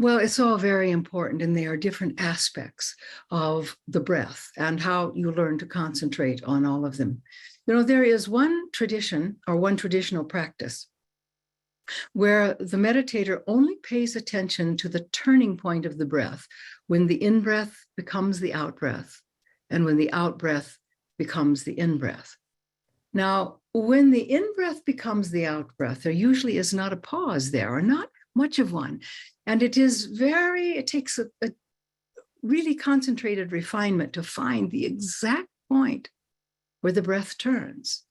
Well, it's all very important, and there are different aspects of the breath and how you learn to concentrate on all of them. You know, there is one tradition or one traditional practice where the meditator only pays attention to the turning point of the breath, when the in-breath becomes the out-breath, and when the out-breath becomes the in-breath. Now, when the in-breath becomes the out-breath, there usually is not a pause there, or not much of one. And it takes a really concentrated refinement to find the exact point where the breath turns.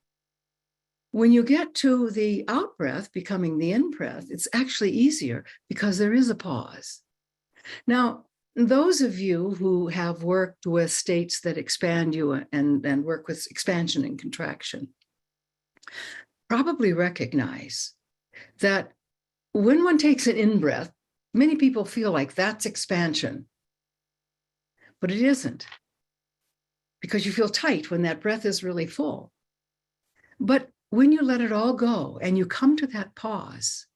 When you get to the out-breath becoming the in-breath, it's actually easier because there is a pause. Now, those of you who have worked with states that expand you and work with expansion and contraction probably recognize that when one takes an in-breath, many people feel like that's expansion, but it isn't, because you feel tight when that breath is really full. But when you let it all go and you come to that pause,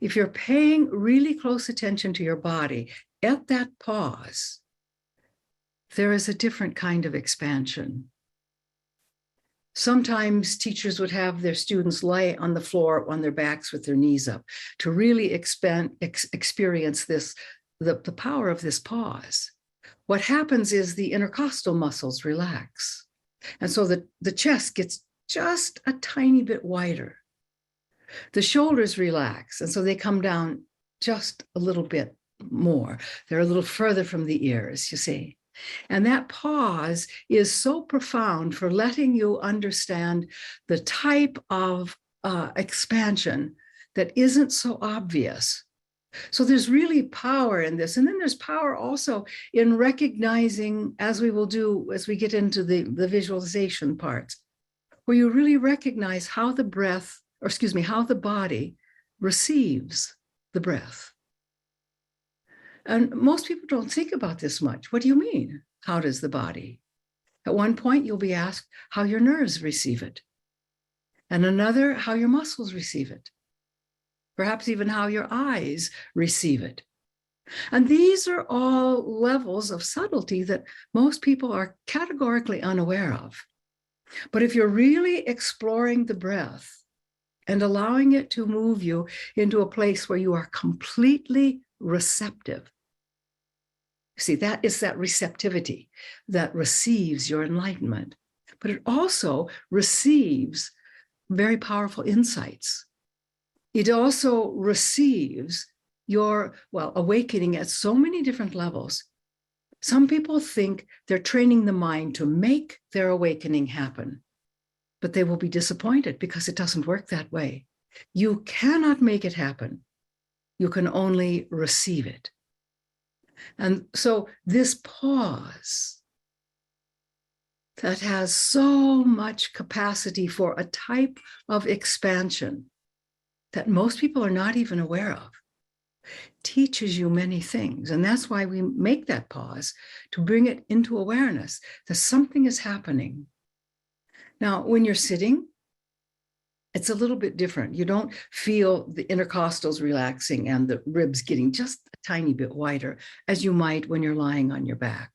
if you're paying really close attention to your body at that pause, there is a different kind of expansion. Sometimes teachers would have their students lie on the floor on their backs with their knees up to really experience this, the power of this pause. What happens is the intercostal muscles relax. And so the chest gets just a tiny bit wider. The shoulders relax, and so they come down just a little bit more. They're a little further from the ears, you see. And that pause is so profound for letting you understand the type of expansion that isn't so obvious. So there's really power in this. And then there's power also in recognizing, as we will do as we get into the visualization parts, where you really recognize how the breath, or excuse me, how the body receives the breath. And most people don't think about this much. What do you mean? How does the body? At one point, you'll be asked how your nerves receive it. And another, how your muscles receive it. Perhaps even how your eyes receive it. And these are all levels of subtlety that most people are categorically unaware of. But if you're really exploring the breath and allowing it to move you into a place where you are completely receptive. See, that is that receptivity that receives your enlightenment, but it also receives very powerful insights. It also receives your, awakening at so many different levels. Some people think they're training the mind to make their awakening happen, but they will be disappointed because it doesn't work that way. You cannot make it happen. You can only receive it. And so this pause that has so much capacity for a type of expansion that most people are not even aware of teaches you many things. And that's why we make that pause, to bring it into awareness that something is happening. Now, when you're sitting, it's a little bit different. You don't feel the intercostals relaxing and the ribs getting just a tiny bit wider as you might when you're lying on your back.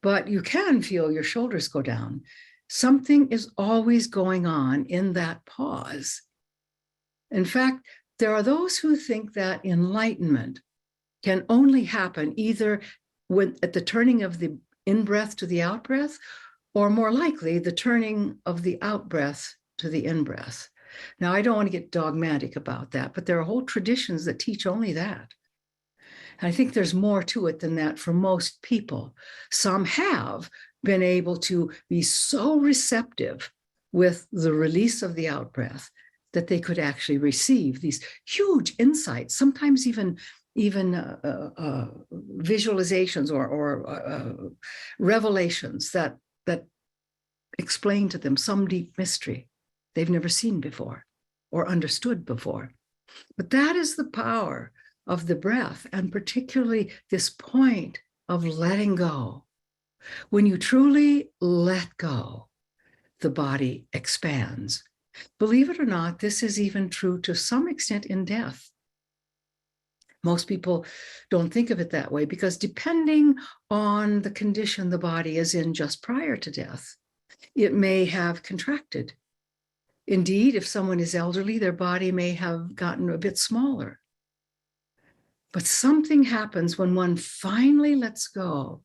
But you can feel your shoulders go down. Something is always going on in that pause. In fact, there are those who think that enlightenment can only happen either when at the turning of the in-breath to the out-breath, or more likely the turning of the out-breath to the in-breath. Now, I don't want to get dogmatic about that, but there are whole traditions that teach only that. And I think there's more to it than that for most people. Some have been able to be so receptive with the release of the out-breath that they could actually receive these huge insights, sometimes even visualizations or revelations that explain to them some deep mystery they've never seen before or understood before. But that is the power of the breath, and particularly this point of letting go. When you truly let go, the body expands. Believe it or not, this is even true to some extent in death. Most people don't think of it that way because depending on the condition the body is in just prior to death, it may have contracted. Indeed, if someone is elderly, their body may have gotten a bit smaller. But something happens when one finally lets go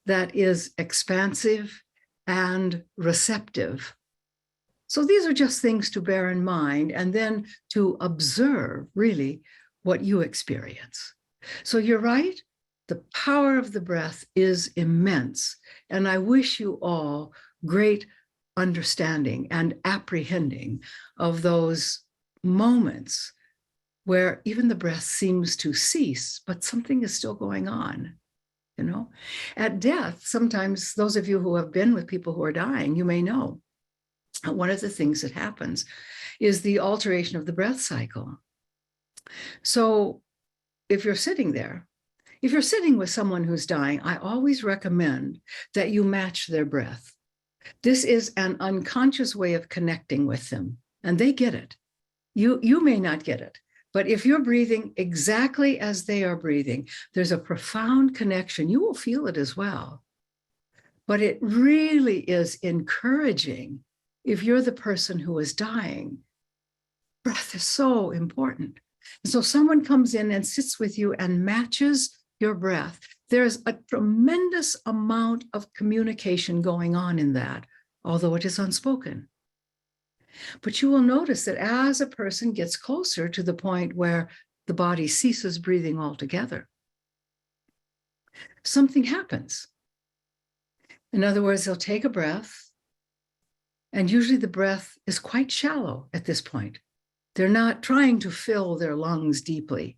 that is expansive and receptive. So these are just things to bear in mind and then to observe, really, what you experience. So you're right, the power of the breath is immense. And I wish you all great understanding and apprehending of those moments where even the breath seems to cease, but something is still going on. You know, at death, sometimes those of you who have been with people who are dying, you may know one of the things that happens is the alteration of the breath cycle. So if you're sitting there, if you're sitting with someone who's dying, I always recommend that you match their breath. This is an unconscious way of connecting with them, and they get it. You may not get it. But if you're breathing exactly as they are breathing, there's a profound connection. You will feel it as well. But it really is encouraging if you're the person who is dying. Breath is so important. And so someone comes in and sits with you and matches your breath. There's a tremendous amount of communication going on in that, although it is unspoken. But you will notice that as a person gets closer to the point where the body ceases breathing altogether, something happens. In other words, they'll take a breath, and usually the breath is quite shallow at this point. They're not trying to fill their lungs deeply.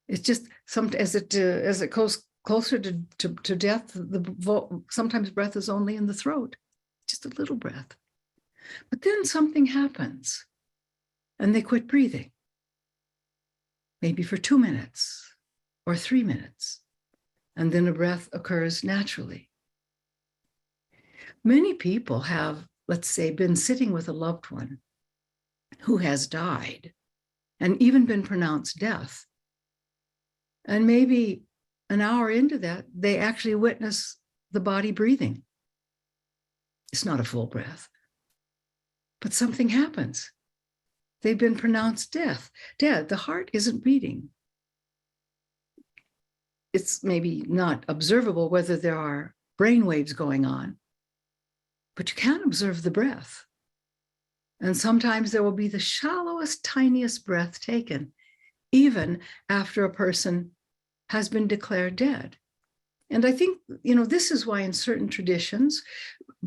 It's just as it goes closer to death, sometimes breath is only in the throat, just a little breath. But then something happens and they quit breathing, maybe for 2 minutes or 3 minutes, and then a breath occurs naturally. Many people have, let's say, been sitting with a loved one who has died and even been pronounced death. And maybe an hour into that, they actually witness the body breathing. It's not a full breath. But something happens. They've been pronounced dead. The heart isn't beating. It's maybe not observable whether there are brain waves going on, but you can observe the breath. And sometimes there will be the shallowest, tiniest breath taken, even after a person has been declared dead. And I think, this is why in certain traditions,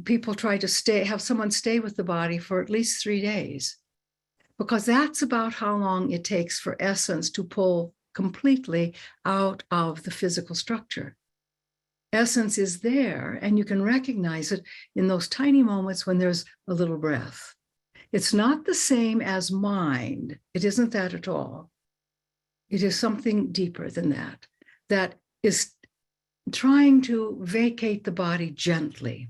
people try to have someone stay with the body for at least 3 days, because that's about how long it takes for essence to pull completely out of the physical structure. Essence is there, and you can recognize it in those tiny moments when there's a little breath. It's not the same as mind. It isn't that at all. It is something deeper than that, that is trying to vacate the body gently.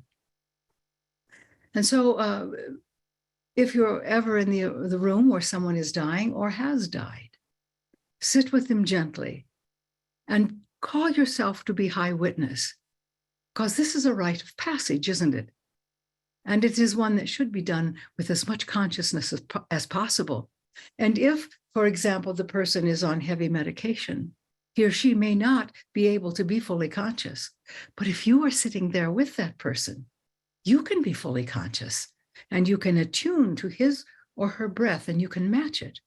And so if you're ever in the room where someone is dying or has died, sit with them gently and call yourself to be high witness, because this is a rite of passage, isn't it? And it is one that should be done with as much consciousness as possible. And if, for example, the person is on heavy medication, he or she may not be able to be fully conscious. But if you are sitting there with that person, you can be fully conscious and you can attune to his or her breath and you can match it.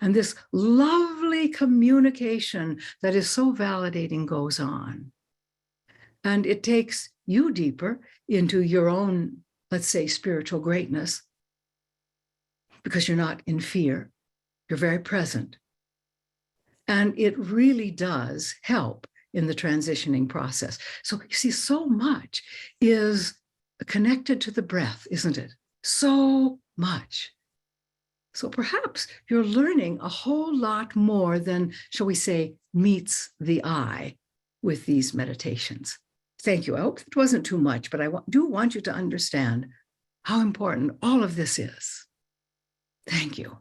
And this lovely communication that is so validating goes on. And it takes you deeper into your own, let's say, spiritual greatness, because you're not in fear. You're very present. And it really does help in the transitioning process. So you see, so much is connected to the breath, isn't it? So much. So perhaps you're learning a whole lot more than, shall we say, meets the eye with these meditations. Thank you. I hope it wasn't too much, but I do want you to understand how important all of this is. Thank you.